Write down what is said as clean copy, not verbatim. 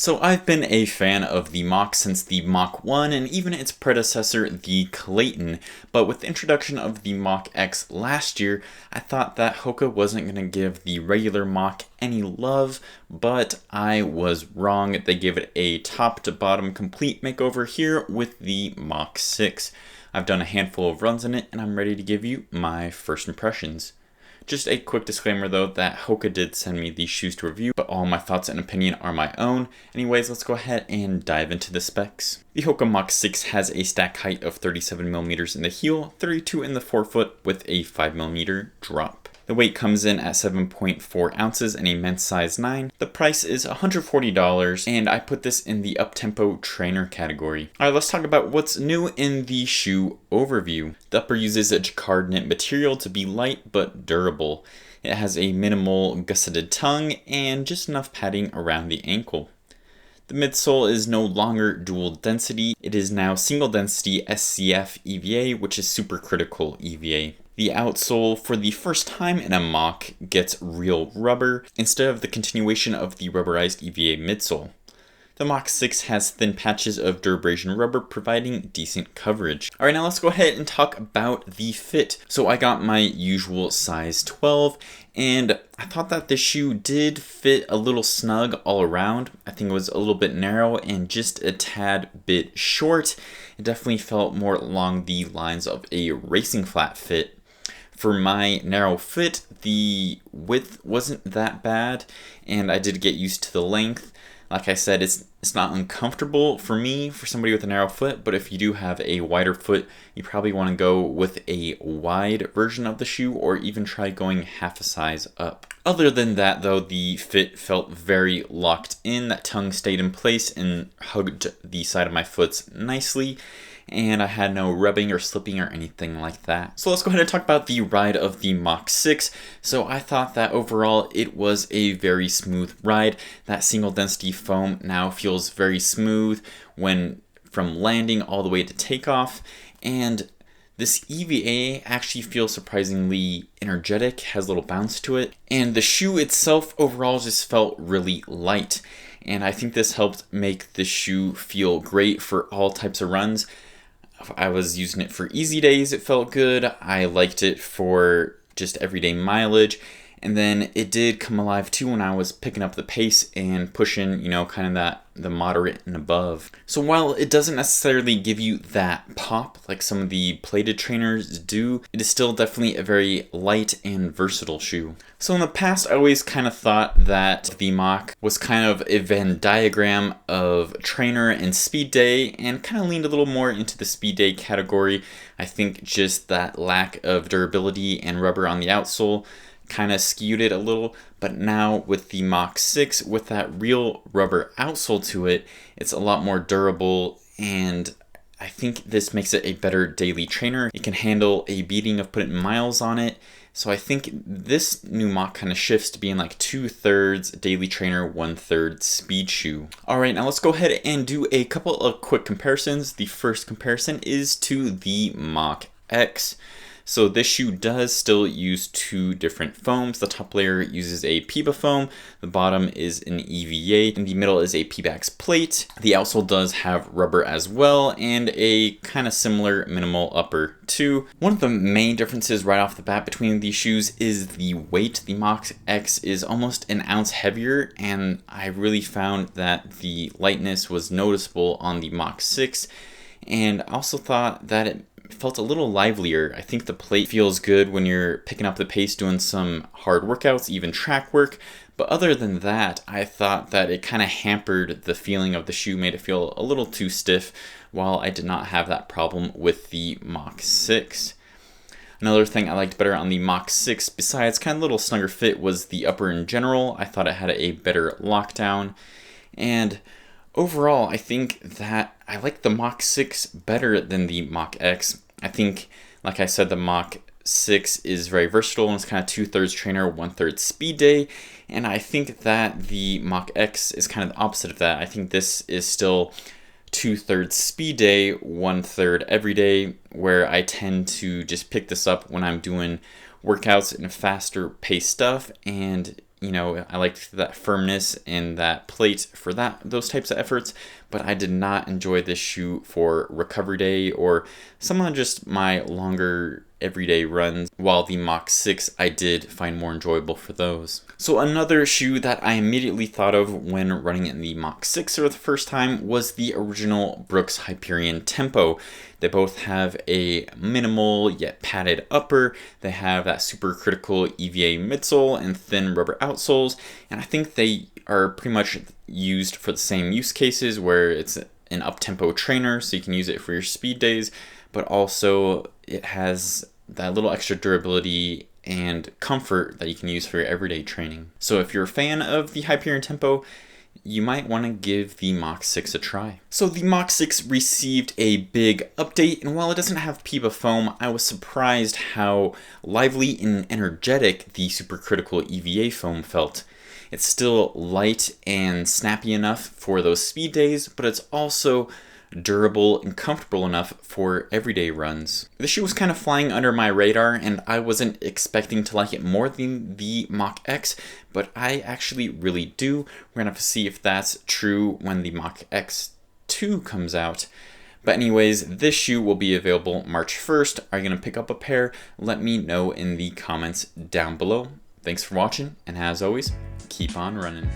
So I've been a fan of the Mach since the Mach 1 and even its predecessor, the Clayton, but with the introduction of the Mach X last year, I thought that Hoka wasn't going to give the regular Mach any love, but I was wrong. They gave it a top to bottom complete makeover here with the Mach 6. I've done a handful of runs in it and I'm ready to give you my first impressions. Just a quick disclaimer though that Hoka did send me these shoes to review, but all my thoughts and opinion are my own. Anyways, let's go ahead and dive into the specs. The Hoka Mach 6 has a stack height of 37mm in the heel, 32 in the forefoot with a 5mm drop. The weight comes in at 7.4 ounces in a men's size 9. The price is $140 and I put this in the uptempo trainer category. Alright, let's talk about what's new in the shoe overview. The upper uses a jacquard knit material to be light but durable. It has a minimal gusseted tongue and just enough padding around the ankle. The midsole is no longer dual density, it is now single density SCF EVA, which is supercritical EVA. The outsole, for the first time in a Mach, gets real rubber instead of the continuation of the rubberized EVA midsole. The Mach 6 has thin patches of Durabrasion rubber providing decent coverage. Alright, now let's go ahead and talk about the fit. So I got my usual size 12 and I thought that this shoe did fit a little snug all around. I think it was a little bit narrow and just a tad bit short. It definitely felt more along the lines of a racing flat fit. For my narrow fit, the width wasn't that bad and I did get used to the length. Like I said, it's not uncomfortable for me, for somebody with a narrow foot, but if you do have a wider foot, you probably want to go with a wide version of the shoe or even try going half a size up. Other than that though, the fit felt very locked in. That tongue stayed in place and hugged the side of my foot nicely. And I had no rubbing or slipping or anything like that. So let's go ahead and talk about the ride of the Mach 6. So I thought that overall it was a very smooth ride. That single density foam now feels very smooth when from landing all the way to takeoff. And this EVA actually feels surprisingly energetic, has a little bounce to it. And the shoe itself overall just felt really light. And I think this helped make the shoe feel great for all types of runs. I was using it for easy days, it felt good. I liked it for just everyday mileage. And then it did come alive too when I was picking up the pace and pushing, kind of the moderate and above. So while it doesn't necessarily give you that pop like some of the plated trainers do, it is still definitely a very light and versatile shoe. So in the past, I always kind of thought that the Mach was kind of a Venn diagram of trainer and speed day and kind of leaned a little more into the speed day category. I think just that lack of durability and rubber on the outsole kind of skewed it a little, but now with the Mach 6, with that real rubber outsole to it, it's a lot more durable, and I think this makes it a better daily trainer. It can handle a beating of putting miles on it, so I think this new Mach kind of shifts to being like 2/3 daily trainer, 1/3 speed shoe. Alright, now let's go ahead and do a couple of quick comparisons. The first comparison is to the Mach X. So this shoe does still use two different foams. The top layer uses a PEBA foam, the bottom is an EVA, and the middle is a Pebax plate. The outsole does have rubber as well, and a kind of similar minimal upper too. One of the main differences right off the bat between these shoes is the weight. The Mach X is almost an ounce heavier, and I really found that the lightness was noticeable on the Mach 6, and I also thought that it felt a little livelier. I think the plate feels good when you're picking up the pace doing some hard workouts, even track work. But other than that, I thought that it kind of hampered the feeling of the shoe, made it feel a little too stiff, while I did not have that problem with the Mach 6. Another thing I liked better on the Mach 6, besides kind of a little snugger fit, was the upper in general. I thought it had a better lockdown. And overall, I think that I like the Mach 6 better than the Mach X. I think, like I said, the Mach 6 is very versatile and it's kind of 2/3 trainer, 1/3 speed day. And I think that the Mach X is kind of the opposite of that. I think this is still 2/3 speed day, 1/3 everyday, where I tend to just pick this up when I'm doing workouts and faster paced stuff, and You know, I liked that firmness and that plate for those types of efforts, but I did not enjoy this shoe for recovery day or some of just my longer everyday runs, while the Mach 6 I did find more enjoyable for those. So another shoe that I immediately thought of when running in the Mach 6 for the first time was the original Brooks Hyperion Tempo. They both have a minimal yet padded upper. They have that super critical EVA midsole and thin rubber outsoles, and I think they are pretty much used for the same use cases where it's an up-tempo trainer, so you can use it for your speed days, but also it has that little extra durability and comfort that you can use for your everyday training. So if you're a fan of the Hyperion Tempo, you might want to give the Mach 6 a try. So the Mach 6 received a big update, and while it doesn't have PIBA foam, I was surprised how lively and energetic the supercritical EVA foam felt. It's still light and snappy enough for those speed days, but it's also durable and comfortable enough for everyday runs. The shoe was kind of flying under my radar, and I wasn't expecting to like it more than the Mach X, but I actually really do. We're gonna have to see if that's true when the Mach X 2 comes out. But anyways, this shoe will be available March 1st. Are you gonna pick up a pair? Let me know in the comments down below. Thanks for watching, and as always, keep on running.